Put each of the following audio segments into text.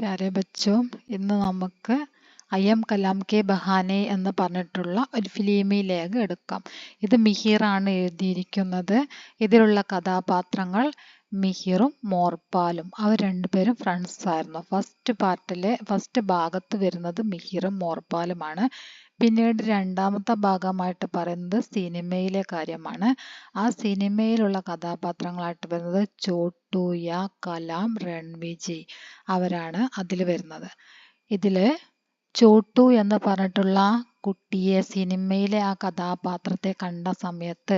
പ്യാരെ ബച്ചോ, ഇന്ന് നമുക്ക് I am Kalam കെ ബഹാനെ എന്ന് പറഞ്ഞിട്ടുള്ള ഒരു ഫിലിമി ലേഖ എടുക്കാം. ഇത് മിഹിറാണ് എഴുതിയിരിക്കുന്നത്. ഇതിലുള്ള കഥാപാത്രങ്ങൾ മിഹിറും മോർപാലും. അവർ രണ്ടുപേരും ഫ്രണ്ട്സ് ആയിരുന്നു. ഫസ്റ്റ് ഭാഗത്ത് വരുന്നത് മിഹിറും മോർപാലുമാണ്. പിന്നീട് രണ്ടാമത്തെ ഭാഗമായിട്ട് പറയുന്നത് സിനിമയിലെ കാര്യമാണ്. ആ സിനിമയിലുള്ള കഥാപാത്രങ്ങളായിട്ട് വരുന്നത് ചോട്ടൂയ, കലാം, രൺവിജി അവരാണ് അതിൽ വരുന്നത്. ഇതില് ചോട്ടു എന്ന് പറഞ്ഞിട്ടുള്ള കുട്ടിയെ, സിനിമയിലെ ആ കഥാപാത്രത്തെ കണ്ട സമയത്ത്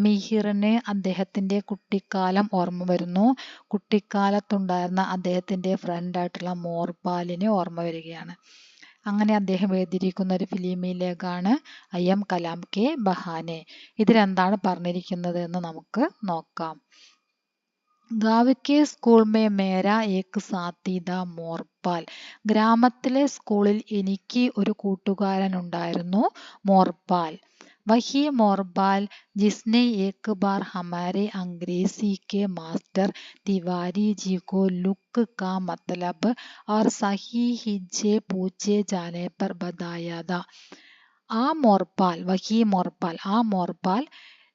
മിഹിറിന് അദ്ദേഹത്തിന്റെ കുട്ടിക്കാലം ഓർമ്മ വരുന്നു. കുട്ടിക്കാലത്തുണ്ടായിരുന്ന അദ്ദേഹത്തിന്റെ ഫ്രണ്ടായിട്ടുള്ള മോർപാലിനെ ഓർമ്മ വരികയാണ്. അങ്ങനെ അദ്ദേഹം എഴുതിയിരിക്കുന്ന ഒരു ഫിലിമിലേക്കാണ് ഐ എം കലാം കെ ബഹാനെ. ഇതിലെന്താണ് പറഞ്ഞിരിക്കുന്നത് എന്ന് നമുക്ക് നോക്കാം. ഗാവ് കെ സ്കൂൾ മേ മേര ഏക് സാത്തി ഥാ മോർപാൽ. ഗ്രാമത്തിലെ സ്കൂളിൽ എനിക്ക് ഒരു കൂട്ടുകാരൻ ഉണ്ടായിരുന്നു, മോർപാൽ. വഹി മോർപാൽ ജിസ്നെ ഏക് ബാർ ഹമാരെ അംഗ്രേസി കെ മാസ്റ്റർ തിവാരി ജി को लुक का मतलब और सही हिज्जे पूछे जाने पर बताया था. ആ മോർപാൽ, വഹി മോർപാൽ, ആ മോർപാൽ,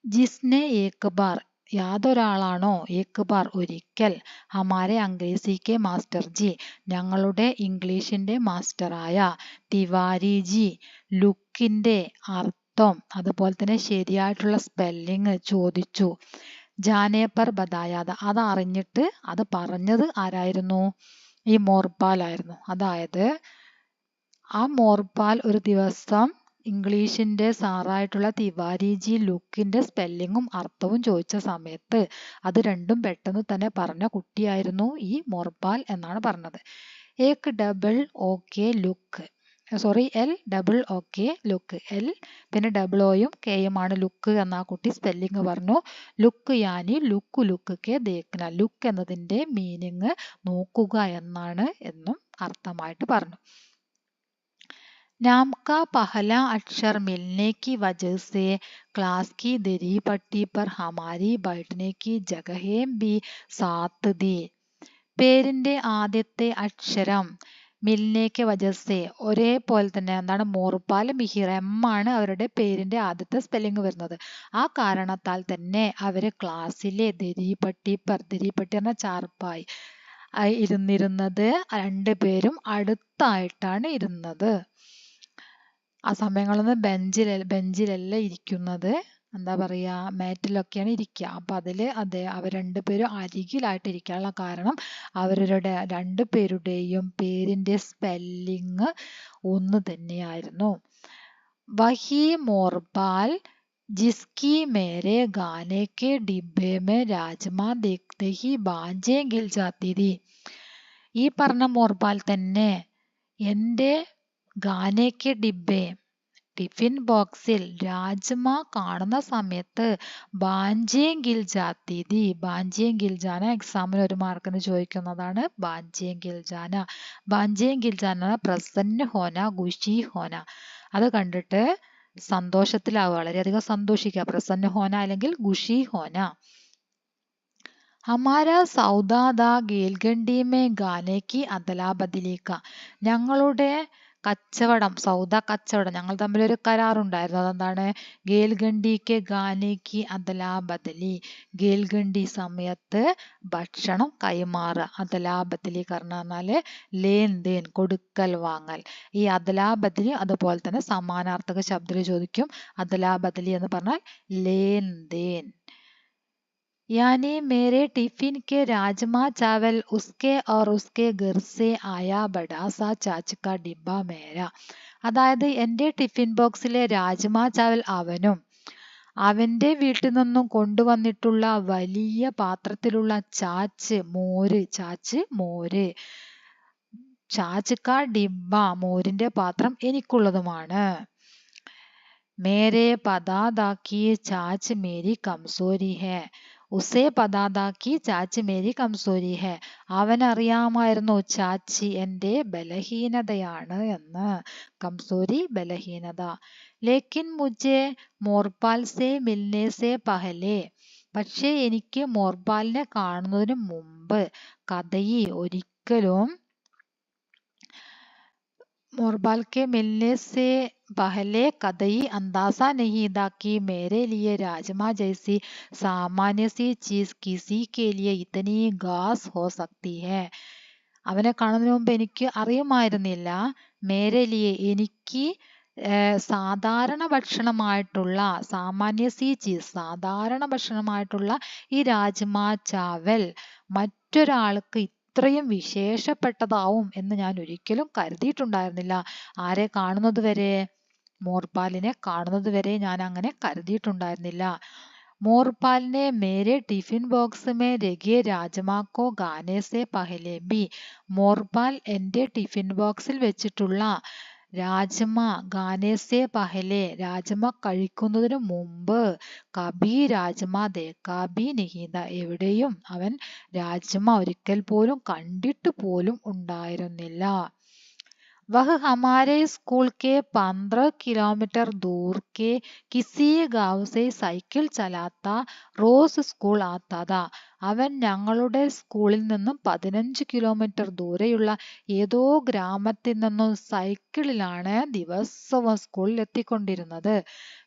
ജിസ്നെ ഏക് ബാർ യാതൊരാളാണോ, ഏക് ബാർ ഒരിക്കൽ, ഹമാരെ അംഗ്രേസി കെ മാസ്റ്റർ ജി ഞങ്ങളുടെ ഇംഗ്ലീഷിന്റെ മാസ്റ്ററായ തിവാരി ജി ലുക്കിന്റെ അർത്ഥം അതുപോലെ തന്നെ ശരിയായിട്ടുള്ള സ്പെല്ലിങ് ചോദിച്ചു. ജാനെ പർ ബതായാത, അത് അറിഞ്ഞിട്ട് അത് പറഞ്ഞത് ആരായിരുന്നു? ഈ മോർപാൽ ആയിരുന്നു. അതായത് ആ മോർപാൽ ഒരു ദിവസം ഇംഗ്ലീഷിന്റെ സാറായിട്ടുള്ള തിവാരിജി ലുക്കിന്റെ സ്പെല്ലിങ്ങും അർത്ഥവും ചോദിച്ച സമയത്ത് അത് രണ്ടും പെട്ടെന്ന് തന്നെ പറഞ്ഞ കുട്ടിയായിരുന്നു ഈ മോർപാൽ എന്നാണ് പറഞ്ഞത്. ഏക് double okay look, L double okay look, L പിന്നെ ഡബിൾ ഓയും കെയുമാണ് ലുക്ക് എന്ന ആ കുട്ടി സ്പെല്ലിങ് പറഞ്ഞു. ലുക്ക് യാനി ലുക്ക് കെ ദേഖ്ന, ലുക്ക് എന്നതിന്റെ മീനിങ് നോക്കുക എന്നാണ് എന്നും അർത്ഥമായിട്ട് പറഞ്ഞു. नाम का पहला अक्षर मिलने की वजह से क्लास की दरी पट्टी पर हमारी बैठने की जगहें भी साथ दी. പേരിന്റെ ആദ്യത്തെ അക്ഷരം മിൽനേക്ക് വജസെ, ഒരേപോലെ തന്നെ എന്താണ്, മോർപാൽ, മിഹിർ, എം ആണ് അവരുടെ പേരിന്റെ ആദ്യത്തെ സ്പെല്ലിംഗ് വരുന്നത്. ആ കാരണത്താൽ തന്നെ അവര് ക്ലാസ്സിലെ ദരിപട്ടി എന്ന ചാർപ്പായി ഇരുന്നിരുന്നത് രണ്ടുപേരും അടുത്തായിട്ടാണ് ഇരുന്നത്. ആ സമയങ്ങളിൽ ബെഞ്ചിലല്ല ഇരിക്കുന്നത്, എന്താ പറയാ, മാറ്റിലൊക്കെയാണ് ഇരിക്കുക. അപ്പൊ അതില് അവർ രണ്ടുപേരും അരികിലായിട്ട് ഇരിക്കാനുള്ള കാരണം അവരുടെ രണ്ടുപേരുടെയും പേരിന്റെ സ്പെല്ലിങ് ഒന്ന് തന്നെയായിരുന്നു. വഹി മോർപാൽ ജിസ്കി മേരെ ഗാനെ K ഡിബ്ബെ may rajma ദേഖ്തെ he ബാഞ്ചേ Gill ജാത്തി തി. ഈ പറഞ്ഞ മോർപാൽ തന്നെ എന്റെ ഗാനയ്ക്ക് ഡിബ്ബെ, ടിഫിൻ ബോക്സിൽ രാജ്മ കാണുന്ന സമയത്ത് ബാഞ്ചേ ഗിൽ ജാത്തി തി. ബാഞ്ചേ ഗിൽ ജാന എക്സാമിന് ഒരു മാർക്കിന് ചോദിക്കുന്നതാണ്. ബാഞ്ചേ ഗിൽ ജാന, ബാഞ്ചേ ഗിൽ ജാന പ്രസന്ന ഹോന, ഖുഷി ഹോന. അത് കണ്ടിട്ട് സന്തോഷത്തിലാവുക, വളരെയധികം സന്തോഷിക്കുക, പ്രസന്ന ഹോന അല്ലെങ്കിൽ ഖുഷി ഹോന. ഹമാരാ സൗദാദ ഗേൽഗണ്ടി മേ ഗാനെ കി അദലാ ബദലിക. ഞങ്ങളുടെ കച്ചവടം, സൗദ കച്ചവടം, ഞങ്ങൾ തമ്മിൽ ഒരു കരാറുണ്ടായിരുന്നു. അതെന്താണ്? ഗേൽഗണ്ടിക്ക് ഗാനേക്ക് അദലാ ബദലി, ഗേൽഗണ്ടി സമയത്ത് ഭക്ഷണം കൈമാറുക. അദലാ ബദലി പറഞ്ഞാല് ലേൻ ദേൻ, കൊടുക്കൽ വാങ്ങൽ. ഈ അദലാ ബദലി അതുപോലെ തന്നെ സമാനാർത്ഥക ശബ്ദത്തിൽ ചോദിക്കും. അദലാ ബദലി എന്ന് പറഞ്ഞാൽ ലേൻ ദേൻ. यानी मेरे टिफिन के राजमा चावल उसके और उसके घर से आया बड़ा सा चाच का डिब्बा मेरा. അതായത് എൻ്റെ ടിഫിൻ ബോക്സിലെ രാജ്മാ ചാവൽ അവനും അവന്റെ വീട്ടിൽ നിന്നും കൊണ്ടുവന്നിട്ടുള്ള വലിയ പാത്രത്തിലുള്ള ചാച്ച് മോര്, ചാച്ച് കാ ഡിബ്ബ, മോരിന്റെ പാത്രം എനിക്കുള്ളതുമാണ്. മേരെ പതാദാക്കി ചാച്ച് മേരി കംസോരി ഹേ, ഉസേ പതാദാക്കി ചാച്ച് മേരി കംസോരി ഹേ. അവനറിയാമായിരുന്നു ചാച്ചി എൻ്റെ ബലഹീനതയാണ് എന്ന്. കംസോരി ബലഹീനത. ലേക്കിൻ മുझे മോർപാൽ സേ മിൽനെ സേ പഹലെ, പക്ഷേ എനിക്ക് മോർപാലിനെ കാണുന്നതിന് മുമ്പ്, കഥയി ഒരിക്കലും मोरबाल के मिलने से पहले कतई अंदाजा नहीं था कि मेरे लिए राजमा जैसी सामान्य सी चीज किसी के लिए इतनी ഖാസ് हो सकती है. അവനെ കാണുന്നതിന് മുമ്പ് എനിക്ക് അറിയുമായിരുന്നില്ല മേരലിയെ എനിക്ക് സാധാരണ ഭക്ഷണമായിട്ടുള്ള സാമാന്യ സി ചീസ് സാധാരണ ഭക്ഷണമായിട്ടുള്ള ഈ രാജ്മാ ചാവൽ മറ്റൊരാൾക്ക് ഇത്രയും വിശേഷപ്പെട്ടതാവും എന്ന് ഞാൻ ഒരിക്കലും കരുതിയിട്ടുണ്ടായിരുന്നില്ല. ആരെ കാണുന്നത് വരെ? മോർപാലിനെ കാണുന്നത് വരെ ഞാൻ അങ്ങനെ കരുതിയിട്ടുണ്ടായിരുന്നില്ല. मोरपाल ने मेरे टिफिन बॉक्स में रखे രാജ്മാ കോ ഖാനെ സെ പഹലെ ബി. മോർപാൽ എൻ്റെ ടിഫിൻ ബോക്സിൽ വെച്ചിട്ടുള്ള രാജ്മ ഖാനെ സെ പഹലെ രാജ്മ കഴിക്കുന്നതിനു മുമ്പ് കബി രാജ്മ ദേഖാ ഭി നഹീ താ എവിടെയും അവൻ രാജ്മ ഒരിക്കൽ പോലും കണ്ടിട്ട് പോലും ഉണ്ടായിരുന്നില്ല. वह हमारे स्कूल के 15 किलोमीटर दूर के किसी गांव से സൈക്കിൾ ചലാത്ത റോസ് സ്കൂൾ ആത്താത. അവൻ ഞങ്ങളുടെ സ്കൂളിൽ നിന്നും 15 കിലോമീറ്റർ ദൂരെയുള്ള ഏതോ ഗ്രാമത്തിൽ നിന്നും സൈക്കിളിലാണ് ദിവസവും സ്കൂളിൽ എത്തിക്കൊണ്ടിരുന്നത്.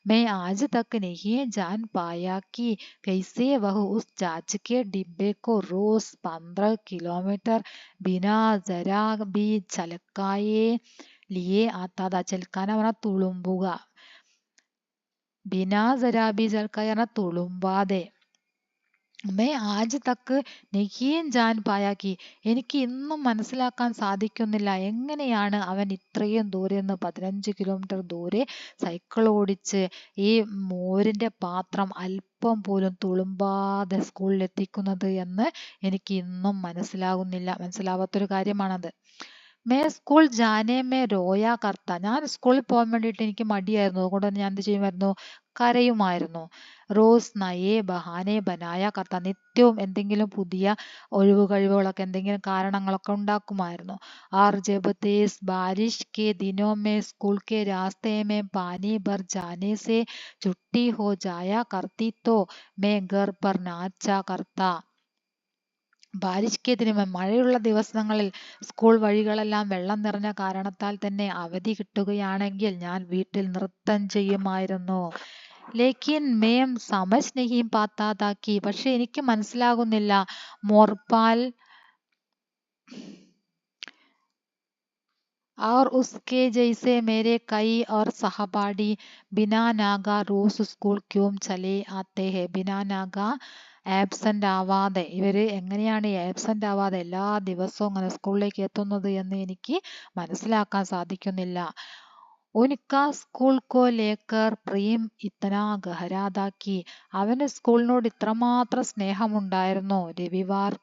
मैं आज तक नहीं जान पाया कि कैसे वह उस चाच के डिब्बे को रोज 15 किलोमीटर बिना जरा भी ചലക്കായെ लिए आता था. ചലക്കാന പറഞ്ഞാൽ തുളുമ്പുക. ബിനാ ജരാബി ചലക്കായ പറഞ്ഞാൽ തുളുമ്പാതെ. മേ ആജ് തക്ക് നഹീൻ ജാൻ പായാക്കി എനിക്ക് ഇന്നും മനസ്സിലാക്കാൻ സാധിക്കുന്നില്ല എങ്ങനെയാണ് അവൻ ഇത്രയും ദൂരെ നിന്ന് 15 കിലോമീറ്റർ ദൂരെ സൈക്കിൾ ഓടിച്ച് ഈ മോരിന്റെ പാത്രം അല്പം പോലും തുളുമ്പാതെ സ്കൂളിൽ എത്തിക്കുന്നത് എന്ന് എനിക്ക് ഇന്നും മനസ്സിലാവാത്തൊരു കാര്യമാണത്. മേ സ്കൂൾ ജാനെ മേ റോയാ കർത്ത. ഞാൻ സ്കൂളിൽ പോകാൻ വേണ്ടിയിട്ട് എനിക്ക് മടിയായിരുന്നു. അതുകൊണ്ട് തന്നെ ഞാൻ എന്ത് ചെയ്യുമായിരുന്നു? കരയുമായിരുന്നു. റോസ് നയേ ബഹാനെ ബനായ കർത്ത. നിത്യവും എന്തെങ്കിലും പുതിയ ഒഴിവുകഴിവുകളൊക്കെ എന്തെങ്കിലും കാരണങ്ങളൊക്കെ ഉണ്ടാക്കുമായിരുന്നു. ആർ ജബ് തേസ് ബാരിഷ് K ദിനോ may school K രാസ്തേ may പാനി ഭർ ജാനെ സെ ചുട്ടി ഹോ ജായാ കർത്തി തോ മേ ഘർ പർ നാച്ചാ കർത്ത. ബാരിഷ് കെ ദിനം മഴയുള്ള ദിവസങ്ങളിൽ സ്കൂൾ വഴികളെല്ലാം വെള്ളം നിറഞ്ഞ കാരണത്താൽ തന്നെ അവധി കിട്ടുകയാണെങ്കിൽ ഞാൻ വീട്ടിൽ നൃത്തം ചെയ്യുമായിരുന്നു. ലേക്കിൻ മേം സമജ് നഹീ പാത്താ താ കി. പക്ഷെ എനിക്ക് മനസ്സിലാകുന്നില്ല മോർപാൽ और उसके जैसे मेरे कई और सहपाठी बिना नागा रोज स्कूൾ क्यों चले आते हैं. बिना नागा ആബ്സെന്റ് ആവാതെ ഇവര് എങ്ങനെയാണ് ആബ്സെന്റ് ആവാതെ എല്ലാ ദിവസവും അങ്ങനെ സ്കൂളിലേക്ക് എത്തുന്നത് എന്ന് എനിക്ക് മനസ്സിലാക്കാൻ സാധിക്കുന്നില്ല. ഉൻകാ സ്കൂൾ കോ ലേക്കർ പ്രേം ഇത്തനാ ഗഹരാ താ കി. അവന് സ്കൂളിനോട് ഇത്രമാത്രം സ്നേഹമുണ്ടായിരുന്നു. രവിവാർ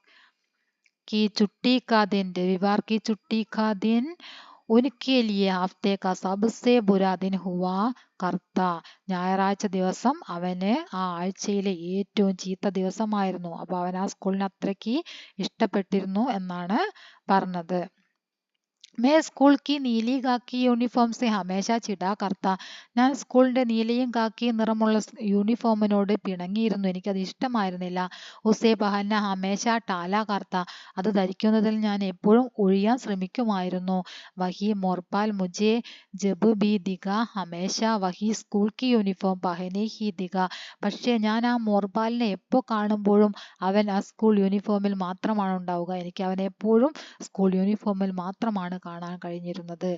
की छुट्टी का दिन उनके लिए हफ्ते का सबसे बुरा दिन हुआ करता. ഞായറാഴ്ച ദിവസം അവന് ആ ആഴ്ചയിലെ ഏറ്റവും ചീത്ത ദിവസമായിരുന്നു. അപ്പൊ അവൻ ആ സ്കൂളിനെ അത്രയ്ക്ക് ഇഷ്ടപ്പെട്ടിരുന്നു എന്നാണ് പറഞ്ഞത്. मैं स्कूल की नीली കാക്കി യൂണിഫോം സെ ഹമേശ ചിടാ കർത്ത. ഞാൻ സ്കൂളിന്റെ നീലയും കാക്കിയും നിറമുള്ള യൂണിഫോമിനോട് പിണങ്ങിയിരുന്നു. എനിക്കത് ഇഷ്ടമായിരുന്നില്ല. ഉസേ പഹന്ന ഹമേശ ടാല കർത്ത. അത് ധരിക്കുന്നതിൽ ഞാൻ എപ്പോഴും ഒഴിയാൻ ശ്രമിക്കുമായിരുന്നു. വഹി മോർപാൽ മുझे ജബ് ബി ദിഖ ഹമേശ വഹി സ്കൂൾ കി യൂണിഫോം പഹനെ ഹി ദിഖ. പക്ഷേ ഞാൻ ആ മോർപാലിനെ എപ്പോ കാണുമ്പോഴും അവൻ ആ സ്കൂൾ യൂണിഫോമിൽ മാത്രമാണ് ഉണ്ടാവുക. എനിക്ക് അവനെ എപ്പോഴും സ്കൂൾ യൂണിഫോമിൽ മാത്രമാണ് കാണാൻ കഴിഞ്ഞിരുന്നത്.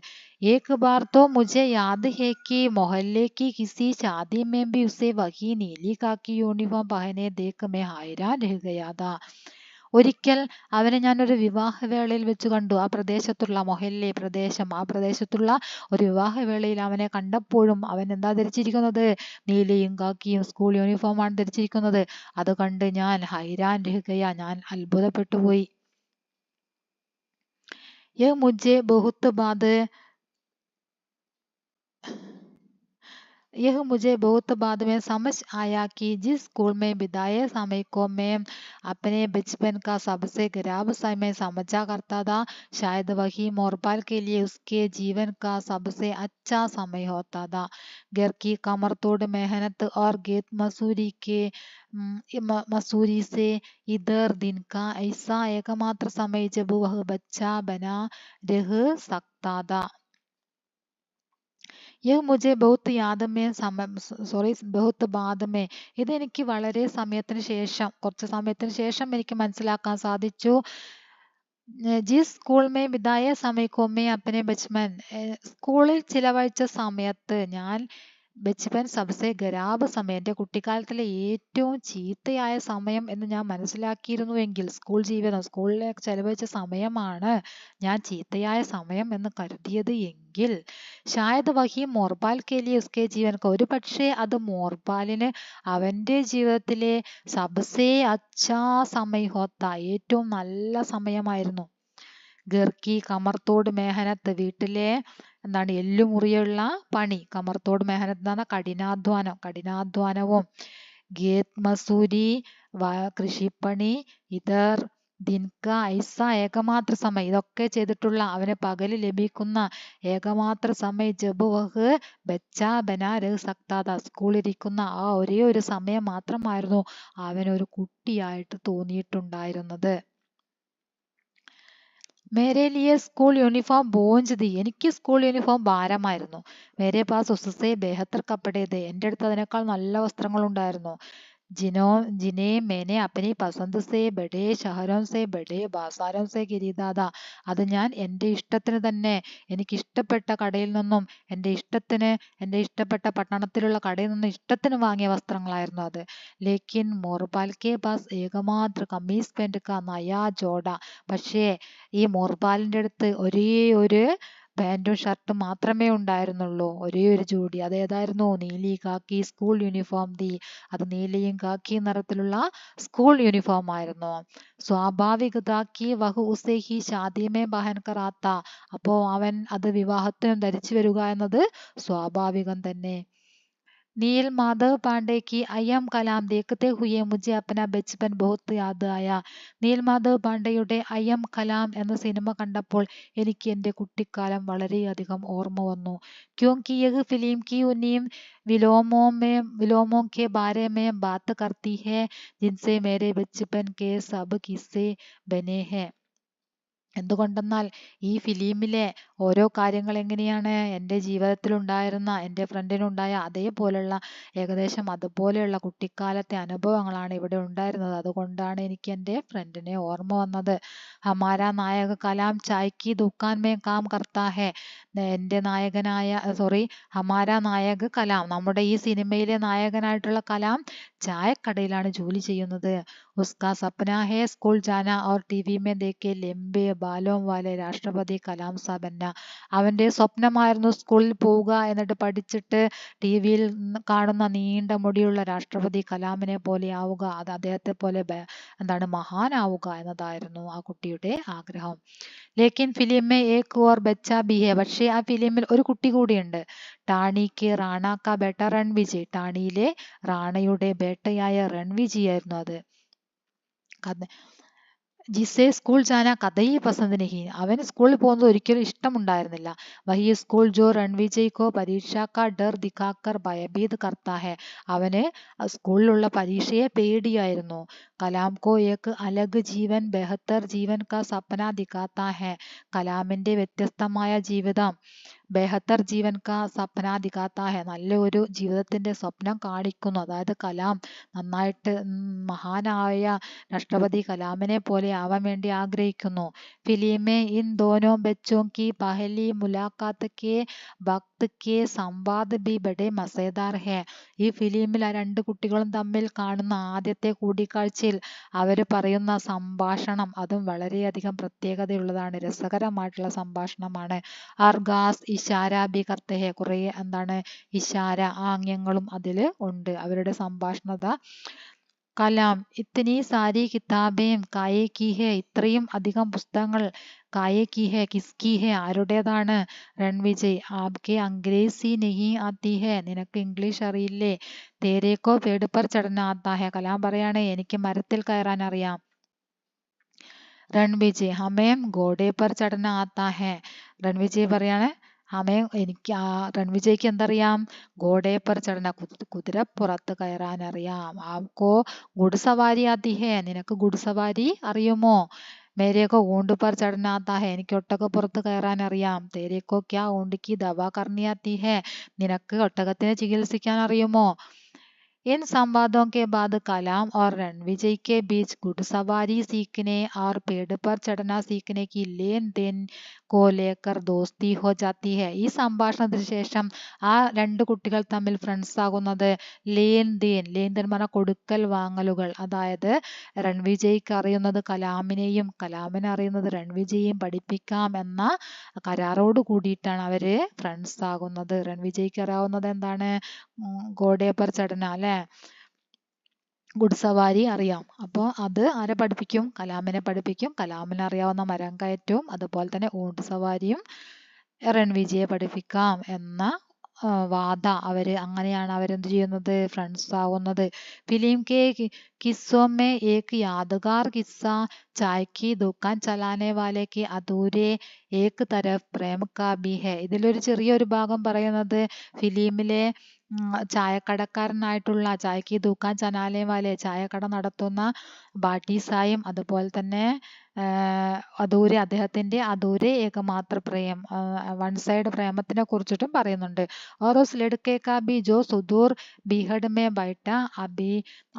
एक बार तो मुझे याद है कि मोहल्ले की किसी शादी में भी उसे वही नीली കാക്കി യൂണിഫോം പഹനെ ദേഖ് मैं हैरान रह गया था. ഒരിക്കൽ അവനെ ഞാനൊരു വിവാഹവേളയിൽ വെച്ച് കണ്ടു. ആ പ്രദേശത്തുള്ള മൊഹല്ലെ പ്രദേശം ആ പ്രദേശത്തുള്ള ഒരു വിവാഹവേളയിൽ അവനെ കണ്ടപ്പോഴും അവൻ എന്താ ധരിച്ചിരിക്കുന്നത്? നീലയും കാക്കിയും സ്കൂൾ യൂണിഫോമാണ് ധരിച്ചിരിക്കുന്നത്. അത് കണ്ട് ഞാൻ ഹൈരാൻ രഹുകയ ഞാൻ അത്ഭുതപ്പെട്ടു പോയി. यह मुझे बहुत बाद में समझ आया कि जिस स्कूल में बिताए समय को मैं अपने बचपन का सबसे खराब समय समझा करता था, शायद वही मोरपाल के लिए उसके जीवन का सबसे अच्छा समय होता था. घर की कमरतोड़ मेहनत और खेत मसूरी से इधर दिन का ऐसा एकमात्र समय जब वह बच्चा बना रह सकता था. യഹ് മുझे बहुत याद में സോറി बहुत बाद में ഇതെനിക്ക് വളരെ സമയത്തിന് ശേഷം കുറച്ച് സമയത്തിന് ശേഷം എനിക്ക് മനസ്സിലാക്കാൻ സാധിച്ചു. ജിസ് സ്കൂൾ മേ ബിതായ സമയ കോ മേ അപ്നെ ബച്പൻ സ്കൂളിൽ ചിലവഴിച്ച സമയത്ത് ഞാൻ ബച്പൻ സബ്സെ ഖരാബ് സമയം എൻ്റെ കുട്ടിക്കാലത്തിലെ ഏറ്റവും ചീത്തയായ സമയം എന്ന് ഞാൻ മനസ്സിലാക്കിയിരുന്നുവെങ്കിൽ സ്കൂൾ ജീവിതം സ്കൂളിലെ ചെലവഴിച്ച സമയമാണ് ഞാൻ ചീത്തയായ സമയം എന്ന് കരുതിയത് എങ്കിൽ ഷായത് വഹി മോർപാൽ കെ ലിയെ ഉസ്കെ ജീവൻ का ഒരു പക്ഷേ അത് മോർപാലിന് അവൻ്റെ ജീവിതത്തിലെ സബ്സെ അച്ഛാ സമയ ഹോത്ത ഏറ്റവും നല്ല സമയമായിരുന്നു. ഗർക്കി കമർത്തോട് മെഹനത്ത് വീട്ടിലെ എന്താണ് എല്ലുമുറിയുള്ള പണി. കമർത്തോട് മെഹനത്ത് എന്ന് പറഞ്ഞാൽ കഠിനാധ്വാനവും ഗേത് മസൂരി കൃഷിപ്പണി ഇതർ ദിൻക ഐസ ഏകമാത്ര സമയം ഇതൊക്കെ ചെയ്തിട്ടുള്ള അവന് പകല് ലഭിക്കുന്ന ഏകമാത്ര സമയം ജബ് വഹ് ബച്ചാ ബനാ രഹ് സക്താ താ സ്കൂളിരിക്കുന്ന ആ ഒരേ ഒരു സമയം മാത്രമായിരുന്നു അവനൊരു കുട്ടിയായിട്ട് തോന്നിയിട്ടുണ്ടായിരുന്നത്. മേരെ ലിയെ സ്കൂൾ യൂണിഫോം ബോഞ്ച് ദി എനിക്ക് സ്കൂൾ യൂണിഫോം ഭാരമായിരുന്നു. മേരെ പാസ് ഉസ്സെ ബെഹത്തർ കപ്പടേ ദേ എൻ്റെ അടുത്ത് അതിനേക്കാൾ നല്ല വസ്ത്രങ്ങൾ ഉണ്ടായിരുന്നു. ജിനെ മേനെ അപ്പനി പസന്ത് സെ ബഡേ ഷഹരോം സെ ബഡേ ബാസാരോം സെ ഖരീദാ താ അത് ഞാൻ എൻ്റെ ഇഷ്ടത്തിന് തന്നെ എനിക്ക് ഇഷ്ടപ്പെട്ട കടയിൽ നിന്നും എൻ്റെ ഇഷ്ടപ്പെട്ട പട്ടണത്തിലുള്ള കടയിൽ നിന്നും ഇഷ്ടത്തിന് വാങ്ങിയ വസ്ത്രങ്ങളായിരുന്നു അത്. ലേക്കിൻ മോർപാൽ കെ പാസ് ഏകമാത്ര കമീസ് പെന്റ് കാ നയാ ജോഡ പക്ഷേ ഈ മോർപാലിൻ്റെ അടുത്ത് ഒരേ ഒരു പാൻറ്റും ഷർട്ടും മാത്രമേ ഉണ്ടായിരുന്നുള്ളൂ. ഒരേ ഒരു ജോഡി. അതേതായിരുന്നു? നീലി കാക്കി സ്കൂൾ യൂണിഫോം ദി അത് നീലയും കാക്കിയും നിറത്തിലുള്ള സ്കൂൾ യൂണിഫോം ആയിരുന്നു. സ്വാഭാവികതാക്കി വഹു ഉസേ ഹി ഷാദിമേ ബഹൻ കർ ആത്ത അപ്പോൾ അവൻ അത് വിവാഹത്തിനും ധരിച്ചു വരിക എന്നത് സ്വാഭാവികം തന്നെ. नील माधव पांडे की अयम कलाम देखते हुए मुझे अपना बचपन बहुत याद आया. നീൽ മാധവ് പാണ്ഡെയുടെ അയം കലാം എന്ന സിനിമ കണ്ടപ്പോൾ എനിക്ക് എൻ്റെ കുട്ടിക്കാലം വളരെയധികം ഓർമ്മ വന്നു. क्योंकि यह फिल्म की उन्हीं विलोमों के बारे में बात करती है जिनसे मेरे बचपन के सब किस्से बने हैं. എന്തുകൊണ്ടെന്നാൽ ഈ ഫിലിമിലെ ഓരോ കാര്യങ്ങൾ എങ്ങനെയാണ് എൻ്റെ ജീവിതത്തിലുണ്ടായിരുന്ന എൻ്റെ ഫ്രണ്ടിനുണ്ടായ അതേപോലെയുള്ള ഏകദേശം അതുപോലെയുള്ള കുട്ടിക്കാലത്തെ അനുഭവങ്ങളാണ് ഇവിടെ ഉണ്ടായിരുന്നത്. അതുകൊണ്ടാണ് എനിക്ക് എൻ്റെ ഫ്രണ്ടിനെ ഓർമ്മ വന്നത്. ഹമാരാ നായക കലാം ചായ്ക്ക് ദുക്കാൻ മേ കാം കർത്താ ഹെ എൻ്റെ ഹമാരാ നായക കലാം നമ്മുടെ ഈ സിനിമയിലെ നായകനായിട്ടുള്ള കലാം ചായക്കടയിലാണ് ജോലി ചെയ്യുന്നത്. ഉസ്കാ സപ്ന ഹെ സ്കൂൾ ജാന ഓർ ടിവി മേ ദേഖെ ലംബെ ബാലോം വാലെ രാഷ്ട്രപതി കലാം സാ ബന്ന അവൻ്റെ സ്വപ്നമായിരുന്നു സ്കൂളിൽ പോവുക എന്നിട്ട് പഠിച്ചിട്ട് ടിവിയിൽ കാണുന്ന നീണ്ട മുടിയുള്ള രാഷ്ട്രപതി കലാമിനെ പോലെ ആവുക അത് അദ്ദേഹത്തെ പോലെ മഹാനാവുക എന്നതായിരുന്നു ആ കുട്ടിയുടെ ആഗ്രഹം. ലേക്കിൻ ഫിലിമേ ഏക് ഓർ ബച്ച ബി ഹെ പക്ഷേ ആ ഫിലിമിൽ ഒരു കുട്ടി കൂടിയുണ്ട്. ടാണിക്ക് റാണ കാ ബേട്ട രൺവിജയ് ടാണിയിലെ റാണയുടെ ബേട്ടയായ രൺവിജയ് ആയിരുന്നു അത്. ജിസെ സ്കൂൾ ജാന കഥയി പസന്ത് നഹി അവന് സ്കൂളിൽ പോകുന്നത് ഒരിക്കലും ഇഷ്ടമുണ്ടായിരുന്നില്ല. വഹി സ്കൂൾ ജോ രൺവിജയ് കോ പരീക്ഷ കാ ഡർ ദിഖാക്കർ ഭയഭീത് കർത്താ ഹെ അവന് സ്കൂളിലുള്ള പരീക്ഷയെ പേടിയായിരുന്നു. കലാം കോ ഏക് അലഗ് ജീവൻ ബെഹത്തർ ജീവൻ കാ സപ്ന ദിഖാത്താ ഹെ കലാമിൻ്റെ വ്യത്യസ്തമായ ജീവിതം ബെഹത്തർ ജീവൻ കാ സപ്ന ദിഖാത്താ ഹെ നല്ല ഒരു ജീവിതത്തിൻ്റെ സ്വപ്നം കാണിക്കുന്നു. അതായത് കലാം നന്നായിട്ട് മഹാനായ രാഷ്ട്രപതി കലാമിനെ പോലെ ആവാൻ വേണ്ടി ആഗ്രഹിക്കുന്നു. ഫിലിമേ ഇൻ ദോനോ ബച്ചോ കി പഹലി മുലാഖാത്ത് കെ വക്ത് കെ സംവാദ് ബി ബഡേ മസേദാർ ഹെ ഈ ഫിലിമിൽ ആ രണ്ട് കുട്ടികളും തമ്മിൽ കാണുന്ന ആദ്യത്തെ കൂടിക്കാഴ്ചയിൽ അവർ പറയുന്ന സംഭാഷണം അതും വളരെയധികം പ്രത്യേകതയുള്ളതാണ്. രസകരമായിട്ടുള്ള സംഭാഷണമാണ്. അർഗാസ് ഇഷാര ബി കർത്തെ ഹെ കുറേ ഇഷാര ആംഗ്യങ്ങളും അതിൽ ഉണ്ട് അവരുടെ സംഭാഷണത. കലാം ഇത്തനി സാരി കിതാബേം കായെ കി ഹെ ഇത്രയും അധികം പുസ്തകങ്ങൾ കായെ കി ഹെ കിസ്കി ഹെ ആരുടേതാണ്? രൺവിജയ് ആപ്കെ അംഗ്രേസി നഹി ആത്തി ഹെ നിനക്ക് ഇംഗ്ലീഷ് അറിയില്ലേ? തേരേക്കോ പേട് പർ ചടന ആത്താ ഹെ കലാം പറയാണ് എനിക്ക് മരത്തിൽ കയറാൻ അറിയാം. രൺവിജയ് ഹമേം ഗോഡെ പർ ചടന ആത്താ ഹെ രൺവിജയ് പറയാണ് രൺവിജയ്ക്ക് എന്തറിയാം? ഗോഡെ പർ ചടന കുതിരപ്പുറത്ത് കയറാൻ അറിയാം. ആപ്കോ ഗുഡ്സവാരി ആത്തി ഹെ നിനക്ക് ഗുഡ്സവാരി അറിയുമോ? മേരെക്കോ ഊണ്ട് പർ ചढ़ना आता है, എനിക്ക് ഒട്ടകപ്പുറത്ത് കയറാൻ അറിയാം. തേരേക്കോ ക്യാ ഊണ്ട് കി ദവാ കർണി ആती है, നിനക്ക് ഒട്ടകത്തിനെ ചികിത്സിക്കാൻ അറിയുമോ? इन संवादों के बाद कलाम और रणविजय के बीच घुड़सवारी सीखने और पेड़ पर चढ़ना सीखने की लेन देन को लेकर दोस्ती हो जाती है. ഈ സംഭാഷണത്തിന് ശേഷം ആ രണ്ട് കുട്ടികൾ തമ്മിൽ ഫ്രണ്ട്സ് ആകുന്നത് ലേൻ ദേൻ പറഞ്ഞ കൊടുക്കൽ വാങ്ങലുകൾ, അതായത് രൺവിജയ്ക്ക് അറിയുന്നത് കലാമിനെയും കലാമിനെ അറിയുന്നത് രൺവിജയെയും പഠിപ്പിക്കാം എന്ന കരാറോട് കൂടിയിട്ടാണ് അവര് ഫ്രണ്ട്സ് ആകുന്നത്. രൺവിജയ്ക്ക് അറിയാവുന്നത് എന്താണ്? ഘോഡെ പർ ചढ़ना അല്ലെ, ഗുഡ്സവാരി അറിയാം. അപ്പോൾ അത് ആരെ പഠിപ്പിക്കും? കലാമിനെ പഠിപ്പിക്കും. കലാമിന് അറിയാവുന്ന മരം കയറ്റവും അതുപോലെ തന്നെ ഊണ്ട് സവാരിയും രൺവിജയെ പഠിപ്പിക്കാം എന്ന വാദ അങ്ങനെയാണ് അവരെന്ത് ചെയ്യുന്നത്? ഫ്രണ്ട്സ് ആവുന്നത്. ഫിലിം കെ किस्सों में एक यादगार किस्सा चाय की दुकान चलाने वाले के अधूरे एक तरफ प्रेम का भी है. ഇതിലൊരു ചെറിയൊരു ഭാഗം പറയുന്നത് ഫിലിമിലെ ചായക്കടക്കാരനായിട്ടുള്ള ചായക്ക് ദുക്കാൻ ചനാലെ വാലെ ചായക്കട നടത്തുന്ന ബാട്ടീസായും അതുപോലെ തന്നെ അധൂരെ അദ്ദേഹത്തിന്റെ അധൂരെ ഏകമാത്ര പ്രേം വൺ സൈഡ് പ്രേമത്തിനെ കുറിച്ചിട്ടും പറയുന്നുണ്ട്. और उस लड़के का भी जो सुदूर बीहड़ में बैठा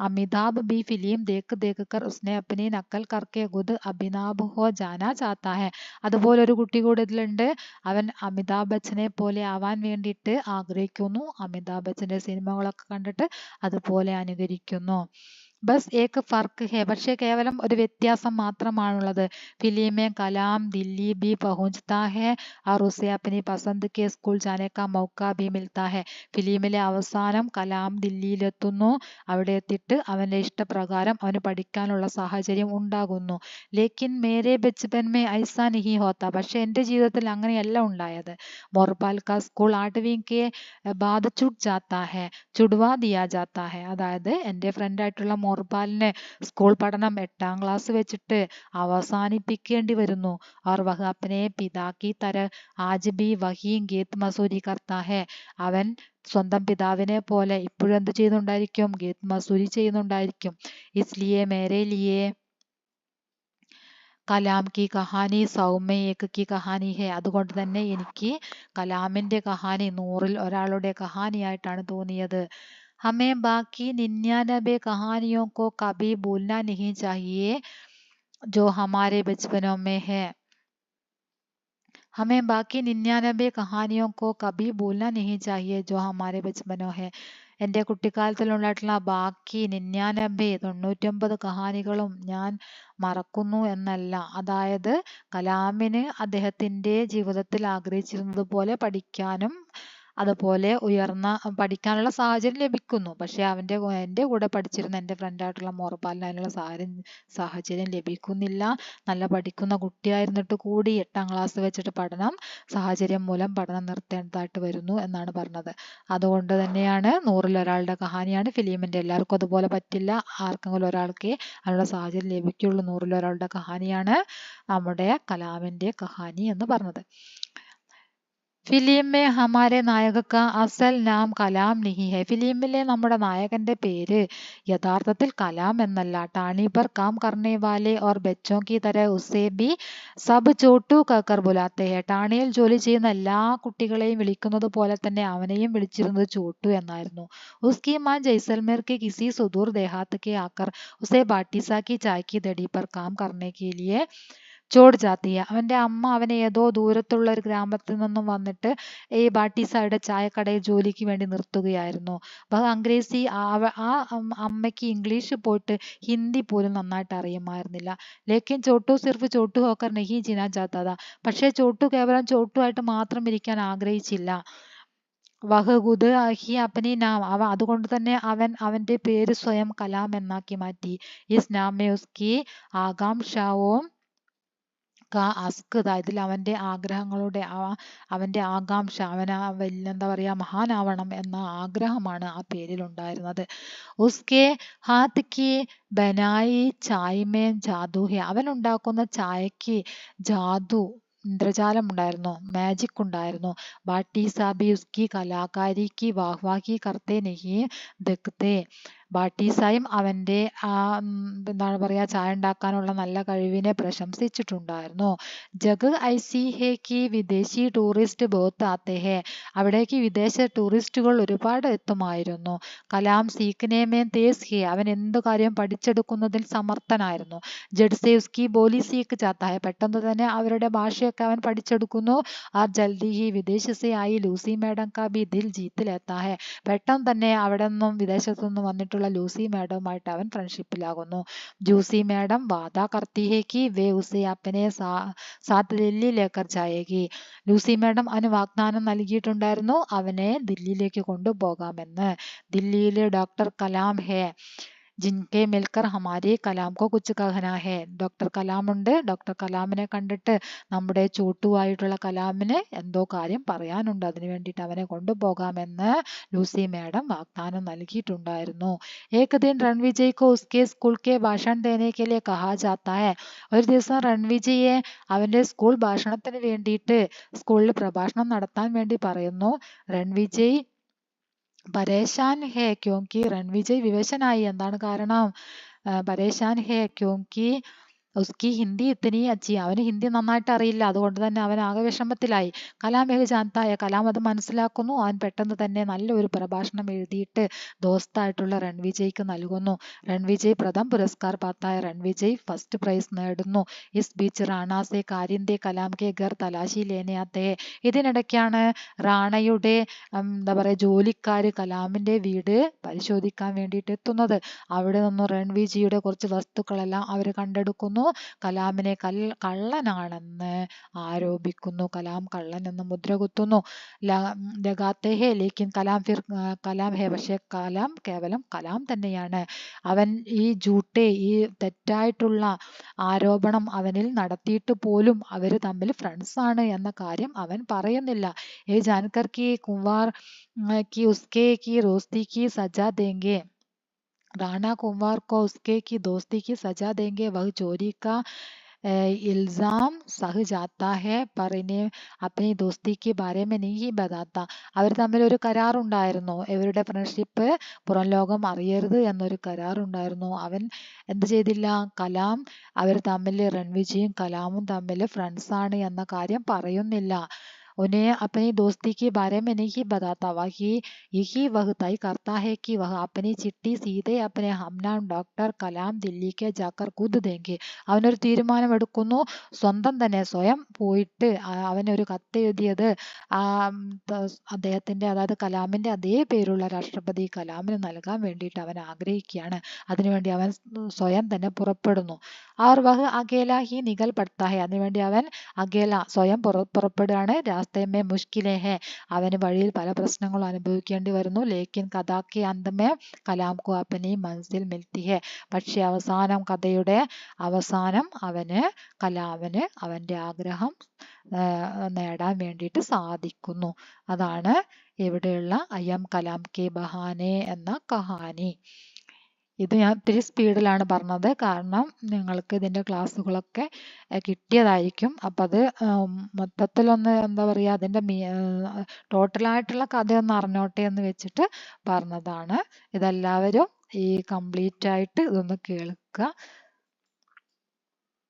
अमिताभ भी फिल्म देख देख कर उसने अपनी नकल करके खुद अभिनव हो जाना चाहता है. അതുപോലെ ഒരു കുട്ടി കൂടെ ഇതിലുണ്ട്. അവൻ അമിതാഭ് ബച്ചനെ പോലെ ആവാൻ വേണ്ടിയിട്ട് ആഗ്രഹിക്കുന്നു. അമിതാഭ് ബച്ചന്റെ സിനിമകളൊക്കെ കണ്ടിട്ട് അതുപോലെ അനുകരിക്കുന്നു. ബസ് ഏക് ഫർക്ക് ഹെ, പക്ഷേ കേവലം ഒരു വ്യത്യാസം മാത്രമാണുള്ളത്. ഫിലിമേ കലാം ദില്ലി ബി പഹുഞ്ച്താ ഹെ और उसे अपनी पसंद के स्कूल जाने का मौका भी मिलता है. ഫിലിമിലെ അവസാനം കലാം ദില്ലിയിലെത്തുന്നു. അവിടെ എത്തിയിട്ട് അവന്റെ ഇഷ്ടപ്രകാരം അവന് പഠിക്കാനുള്ള സാഹചര്യം ഉണ്ടാകുന്നു. ലേക്കിൻ മേരെ ബച്പൻ മേ ഐസാ നഹി ഹോത്ത, പക്ഷെ എൻ്റെ ജീവിതത്തിൽ അങ്ങനെയല്ല ഉണ്ടായത്. മോർപാൽ കാ സ്കൂൾ 8വീं के बाद छूट जाता है, छुड़वा दिया जाता है, അതായത് എൻ്റെ ഫ്രണ്ട് ആയിട്ടുള്ള മോർപാലിന് സ്കൂൾ പഠനം 8ാം ക്ലാസ് വെച്ചിട്ട് അവസാനിപ്പിക്കേണ്ടി വരുന്നു. और वह अपने पिता की तरह आज भी वही गीत मसूरी करता है. അവൻ സ്വന്തം പിതാവിനെ പോലെ ഇപ്പോഴും എന്ത് ചെയ്യുന്നുണ്ടായിരിക്കും? ഗീത് മസൂരി ചെയ്യുന്നുണ്ടായിരിക്കും. इसलिए मेरे लिए കലാം കി കഹാനി സൗമ്യ ഏക് കി കഹാനി ഹെ, അതുകൊണ്ട് തന്നെ എനിക്ക് കലാമിന്റെ കഹാനി 100ൽ ഒരാളുടെ കഹാനിയായിട്ടാണ് തോന്നിയത്. हमें बाकी 99 कहानियों को कभी भूलना नहीं चाहिए जो हमारे बचपनों में है. हमें बाकी 99 कहानियों को कभी भूलना नहीं चाहिए जो हमारे बचपनों है. എൻ്റെ കുട്ടിക്കാലത്തിലുണ്ടായിട്ടുള്ള ബാക്കി 99 കഹാനികളും ഞാൻ മറക്കുന്നു എന്നല്ല. അതായത് കലാമിന് അദ്ദേഹത്തിന്റെ ജീവിതത്തിൽ ആഗ്രഹിച്ചിരുന്നത് പോലെ പഠിക്കാനും അതുപോലെ പഠിക്കാനുള്ള സാഹചര്യം ലഭിക്കുന്നു. പക്ഷെ എൻ്റെ കൂടെ പഠിച്ചിരുന്ന എൻ്റെ ഫ്രണ്ടായിട്ടുള്ള മോർപാലിന് അതിനുള്ള സാഹചര്യം ലഭിക്കുന്നില്ല. നല്ല പഠിക്കുന്ന കുട്ടിയായിരുന്നിട്ട് കൂടി 8ാം ക്ലാസ് വെച്ചിട്ട് സാഹചര്യം മൂലം പഠനം നിർത്തേണ്ടതായിട്ട് വരുന്നു എന്നാണ് പറഞ്ഞത്. അതുകൊണ്ട് തന്നെയാണ് 100ൽ ഒരാളുടെ കഹാനിയാണ് ഫിലിമിന്റെ. എല്ലാവർക്കും അതുപോലെ പറ്റില്ല. ആർക്കെങ്കിലും ഒരാൾക്ക് അതിനുള്ള സാഹചര്യം ലഭിക്കുള്ളൂ. 100ൽ ഒരാളുടെ കഹാനിയാണ് നമ്മുടെ കലാമിന്റെ കഹാനി എന്ന് പറഞ്ഞത്. ഫിലിം മേ ഹമാരെ നായക കാ അസൽ നാം കലാം നഹി ഹൈ, ഫിലിമിലെ നമ്മുടെ നായകന്റെ പേര് യഥാർത്ഥത്തിൽ കലാം എന്നല്ല. ടാണി പർ കാം കർണേ വാലെ ഓർ ബച്ചോ കി തരഹ് ഉസേ ഭി സബ് ചോട്ടു കഹ്കർ ബുലാത്തെ ഹെ, ടാണിയിൽ ജോലി ചെയ്യുന്ന എല്ലാ കുട്ടികളെയും വിളിക്കുന്നത് പോലെ തന്നെ അവനെയും വിളിച്ചിരുന്നത് ചോട്ടു എന്നായിരുന്നു. ഉസ്കി മാൻ ജയ്സൽമേർ കെ കിസി സുദൂർ ദേഹാത്ത് കെ ആക്കർ ഉസേ ബാട്ടിസ കി ചായ് കി ദടി പർ കാം കർണേ കെ ലിയെ ചോട് ജാത്തി ഹെ, അവന്റെ അമ്മ അവനെ ഏതോ ദൂരത്തുള്ള ഒരു ഗ്രാമത്തിൽ നിന്നും വന്നിട്ട് ഈ ബാട്ടിസായുടെ ചായക്കടയിൽ ജോലിക്ക് വേണ്ടി നിർത്തുകയായിരുന്നു. അപ്പൊ അംഗ്രേസി ആ അമ്മയ്ക്ക് ഇംഗ്ലീഷ് പോയിട്ട് ഹിന്ദി പോലും നന്നായിട്ട് അറിയുമായിരുന്നില്ല. ലേക്കിൻ ചോട്ടു സിർഫ് ചോട്ടു ഹോക്കർ നഹി ജീനാ ചാഹതാ താ, പക്ഷേ ചോട്ടു കേവലം ചോട്ടു ആയിട്ട് മാത്രം ഇരിക്കാൻ ആഗ്രഹിച്ചില്ല. വഹ് ഖുദ് ഹി അപ്നി നാം, അതുകൊണ്ട് തന്നെ അവൻ അവന്റെ പേര് സ്വയം കലാം എന്നാക്കി മാറ്റി. ഇസ് നാം മേ ഉസ്കി ആകാംക്ഷാവും ഇതിൽ അവന്റെ ആഗ്രഹങ്ങളുടെ അവന്റെ ആകാംക്ഷ, എന്താ പറയാ, മഹാനാവണം എന്ന ആഗ്രഹമാണ് ആ പേരിൽ ഉണ്ടായിരുന്നത്. ഉസ്കെ ഹാത്ത് കി ബനായി ചായ് മേ ജാദു ഹെ, അവൻ ഉണ്ടാക്കുന്ന ചായക്ക് ജാദു ഇന്ദ്രജാലം ഉണ്ടായിരുന്നു, മാജിക് ഉണ്ടായിരുന്നു. ബാട്ടി സാബി ഉസ്കി കലാകാരി കി വാഹ്വാഹി കർത്തെ നഹി ദിഖ്തെ, ബാട്ടി സാഹിബ് അവൻ്റെ എന്താണ് പറയുക ചായ ഉണ്ടാക്കാനുള്ള നല്ല കഴിവിനെ പ്രശംസിച്ചിട്ടുണ്ടായിരുന്നു. ജഗ് ഐസി ഹേ കി വിദേശി ടൂറിസ്റ്റ് ബഹുത്ത് ആത്തെ ഹേ, അവിടേക്ക് വിദേശ ടൂറിസ്റ്റുകൾ ഒരുപാട് എത്തുമായിരുന്നു. കലാം സീഖ്നെ മേം തേസ് ഹേ, അവൻ എന്ത് കാര്യം പഠിച്ചെടുക്കുന്നതിൽ സമർത്ഥനായിരുന്നു. ജഡ് സേ ഉസ്കി ബോലി സീഖ് ജാത്ത ഹേ, പെട്ടെന്ന് തന്നെ അവരുടെ ഭാഷയൊക്കെ അവൻ പഠിച്ചെടുക്കുന്നു. ആ ജൽദി ഹി വിദേശ സേ ആയി ലൂസി മേഡം കാ ഭി ദിൽ ജീത്ത് ലേത്താ ഹേ, പെട്ടെന്ന് തന്നെ അവിടെ നിന്നും വിദേശത്തു നിന്നും വന്നിട്ടുള്ള ലൂസി മാഡവുമായിട്ട് അവൻ ഫ്രണ്ട്ഷിപ്പിലാകുന്നു. ജൂസി മാഡം വാദ കർത്തി ഹേ കി വേ ഉസെ അപ്പനെ സാത്ത് ദില്ലി ലേക്കർ ജായേഗി, ലൂസി മാഡം അവന് വാഗ്ദാനം നൽകിയിട്ടുണ്ടായിരുന്നു അവനെ ദില്ലിയിലേക്ക് കൊണ്ടുപോകാമെന്ന്. ദില്ലിയിൽ ഡോക്ടർ കലാം ഹേ ജിൻകെ മിൽക്കർ ഹമാരി കലാം കോ കുച്ച് കഹന ഹേ, ഡോക്ടർ കലാം ഉണ്ട്, ഡോക്ടർ കലാമിനെ കണ്ടിട്ട് നമ്മുടെ ചോട്ടുവായിട്ടുള്ള കലാമിന് എന്തോ കാര്യം പറയാനുണ്ട്, അതിനു വേണ്ടിയിട്ട് അവനെ കൊണ്ടുപോകാമെന്ന് ലൂസി മാഡം വാഗ്ദാനം നൽകിയിട്ടുണ്ടായിരുന്നു. ഏക് ദിൻ രൺവിജയ് കോ ഉസ്കെ സ്കൂൾ കെ ഭാഷൺ ദേനെ കെ ലിയെ കഹാ ജാത്ത ഹേ, ഒരു ദിവസം രൺവിജയെ അവന്റെ സ്കൂൾ ഭാഷണത്തിന് വേണ്ടിയിട്ട് സ്കൂളിൽ പ്രഭാഷണം നടത്താൻ വേണ്ടി പറയുന്നു. രൺവിജയ് പരേശാൻ ഹേ ക്യോങ്കി, രൺവിജയ് വിവശനായി, എന്താണ് കാരണം? പരേശാൻ ഹേ ക്യോങ്കി ഉസ്കി ഹിന്ദി ഇത്തിനി അച്ചി, അവന് ഹിന്ദി നന്നായിട്ട് അറിയില്ല, അതുകൊണ്ട് തന്നെ അവൻ ആകെ വിഷമത്തിലായി. കലാം ഏക് ജാൻതായ, കലാം അത് മനസ്സിലാക്കുന്നു. അവൻ പെട്ടെന്ന് തന്നെ നല്ലൊരു പ്രഭാഷണം എഴുതിയിട്ട് ദോസ്തായിട്ടുള്ള രൺവിജയ്ക്ക് നൽകുന്നു. രൺവിജയ് പ്രഥം പുരസ്കാർ പാത്തായ, രൺവിജയ് ഫസ്റ്റ് പ്രൈസ് നേടുന്നു. ഇസ് ബീച്ച് റാണ സെ കാരിന്ദെ കലാം കെ ഘർ തലാശി ലേനെ ആത്തെ ഹേ, ഇതിനിടയ്ക്കാണ് റാണയുടെ എന്താ പറയുക ജോലിക്കാര് കലാമിന്റെ വീട് പരിശോധിക്കാൻ വേണ്ടിയിട്ട് എത്തുന്നത്. അവിടെ നിന്നും രൺവിജിയുടെ കുറച്ച് വസ്തുക്കളെല്ലാം അവർ കണ്ടെടുക്കുന്നു. കലാമിനെ കള്ളനാണെന്ന് ആരോപിക്കുന്നു. കലാം കള്ളൻ എന്ന് മുദ്ര കുത്തുന്നു. ലഗാത്തെ ഹേ ലേക്കിൻ കലാം ഫിർ കലാം ഹേ, പക്ഷേ കലാം കേവലം കലാം തന്നെയാണ്. അവൻ ഈ ഈ തെറ്റായിട്ടുള്ള ആരോപണം അവനിൽ നടത്തിയിട്ട് പോലും അവര് തമ്മിൽ ഫ്രണ്ട്സ് ആണ് എന്ന കാര്യം അവൻ പറയുന്നില്ല. ഏ ജാൻകർ കി കുംവാർ की उसके की दोस्ती की सजा देंगे, राणा कुंवर को उसके की दोस्ती की सजा देंगे, वह चोरी का ഇൽസാം സഹ് ജാത്ത ഹേ പർ ഇനെ അപ്നി ദോസ്തി കെ ബാരെ മേ नहीं बताता, അവർ തമ്മിൽ ഒരു കരാറുണ്ടായിരുന്നു, ഇവരുടെ ഫ്രണ്ട്ഷിപ്പ് പുറം ലോകം അറിയരുത് എന്നൊരു കരാറുണ്ടായിരുന്നു. അവൻ എന്ത് ചെയ്തില്ല, കലാം അവർ തമ്മിൽ രൺവിജിയും കലാമും തമ്മിൽ ഫ്രണ്ട്സ് ആണ് എന്ന കാര്യം പറയുന്നില്ല. उन्हें अपनी दोस्ती के बारे में नहीं बताता, यही वह तय करता है कि वह अपनी चिट्ठी सीधे अपने हमनाम डॉक्टर कलाം ദില്ലിക്ക് ജാക്കർ ഖുദ് ദേങ്കെ, അവനൊരു തീരുമാനമെടുക്കുന്നു, സ്വന്തം തന്നെ സ്വയം പോയിട്ട് അവനൊരു കത്തെഴുതിയത് അദ്ദേഹത്തിന്റെ അതായത് കലാമിന്റെ അതേ പേരുള്ള രാഷ്ട്രപതി കലാമിന് നൽകാൻ വേണ്ടിയിട്ട് അവൻ ആഗ്രഹിക്കുകയാണ്. അതിനുവേണ്ടി അവൻ സ്വയം തന്നെ പുറപ്പെടുന്നു. അവർ വഹ് അകേല ഹി നികൽ പഡ്താ ഹെ, അതിനുവേണ്ടി അവൻ അകേല സ്വയം പുറപ്പെടുകയാണ്. രാസ്തേമേ മുഷ്കിലേ ഹേ, അവന് വഴിയിൽ പല പ്രശ്നങ്ങളും അനുഭവിക്കേണ്ടി വരുന്നു. ലേക്കിൻ കഥാ കെ അന്ത് മേ കലാം കോ അപ്നി മൻസിൽ മിൽത്തി ഹേ, പക്ഷെ കഥയുടെ അവസാനം കലാമിന് അവന്റെ ആഗ്രഹം നേടാൻ വേണ്ടിയിട്ട് സാധിക്കുന്നു. അതാണ് ഇവിടെയുള്ള അയം കലാം കെ ബഹാനെ എന്ന കഹാനി. ഇത് ഞാൻ ഇത്തിരി സ്പീഡിലാണ് പറഞ്ഞത്, കാരണം നിങ്ങൾക്ക് ഇതിൻ്റെ ക്ലാസ്സുകളൊക്കെ കിട്ടിയതായിരിക്കും. അപ്പം അത് മൊത്തത്തിലൊന്ന് എന്താ പറയുക, അതിൻ്റെ ടോട്ടലായിട്ടുള്ള കഥയൊന്ന് അറിഞ്ഞോട്ടെ എന്ന് വെച്ചിട്ട് പറഞ്ഞതാണ്. ഇതെല്ലാവരും ഈ കംപ്ലീറ്റ് ആയിട്ട് ഇതൊന്ന് കേൾക്കുക.